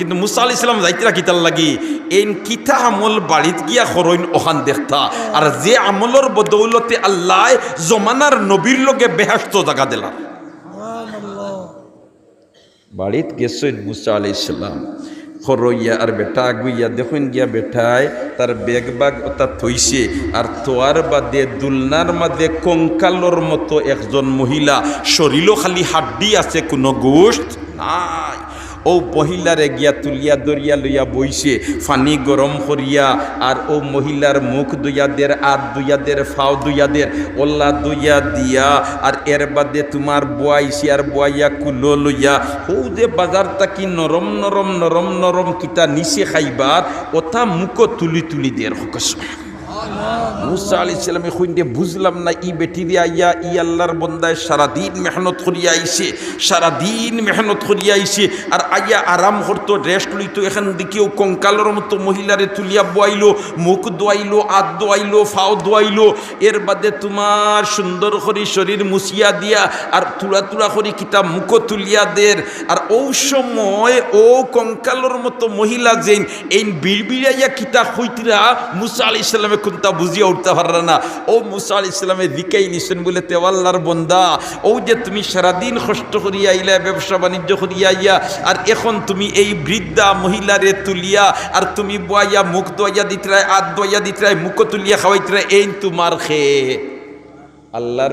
কিন্তু মুসা আলাইহিস সালাম যাইতরা কিতার লাগি এন কিতা আমল বাড়িত গিয়া খরইন ওখান দেখতা আর যে আমলর বদৌলতে আল্লাহ জমানার নবীর লগে বেহেশত জায়গা দিলা। বাড়িত গেছেন মুসা আলাইহিস সালাম খরইয়া আর বেটা আগুইয়া দেখুন গিয়া বেটায় তার বেগ বাগ ওটা থইছে আর তোয়ার বাদে দুলনার মাঝে কঙ্কালর মতো একজন মহিলা শরীরও খালি হাড্ডি আছে কোনো গোশত নাই। ও মহিলারে গিয়া তুলিয়া দরিয়া লইয়া বইছে ফানি গরম করিয়া আর ও মহিলার মুখ দুইয়া দের আর দুইয়া দের ফাও দুইয়া দের ওল্লা দুইয়া দিয়া আর এর বাদে তোমার বয়াইছে আর বয়াইয়া কুলো লইয়া হৌ যে বাজার তাকি নরম নরম নরম নরম কিতা নিচে খাইবার ওটা মুখ তুলি তুলি দের হকস। মুসা আলাইহিস সালামে কইন্দে বুঝলাম না ই বেটি দিয়ে আইয়া ই আল্লাহর বন্দায় সারাদিন মেহনত করিয়া আইছে, সারাদিন মেহনত করিয়া আইছে আর আইয়া আরাম করতো রেস্ট লইতো। এখান দিকেও কঙ্কালের মতো মহিলারে তুলিয়া বয়াইলো, মুখ দোয়াইলো, হাত দোয়াইলো, ফাও দোয়াইলো, এর বাদে তোমার সুন্দর করে শরীর মুছিয়া দিয়া আর তুলা তুলা করে কিতা মুখ তুলিয়া দের। আর ও সময় ও কঙ্কালের মতো মহিলা যেন এই বিড়বিড়াইয়া কিতা হইতরা মুসা আলাইহিস সালামে কোনটা বুঝিয়া উঠতে পারল না। ও মুসা আলাইহিস সালামে দিকেই নিছেন বলে তে আল্লাহর বন্দা ও যে তুমি সারাদিন কষ্ট করিয়া আইলা, ব্যবসা বাণিজ্য করিয়া আইয়া আর এখন তুমি এই বৃদ্ধা মহিলারে তুলিয়া আর তুমি বয়াইয়া মুখ দোয়াইয়া দিতরাই, হাত দোয়াইয়া দিতরাই, মুখ তুলিয়া খাওয়াইতরাই, এই তোমার খেয়ে আল্লাহর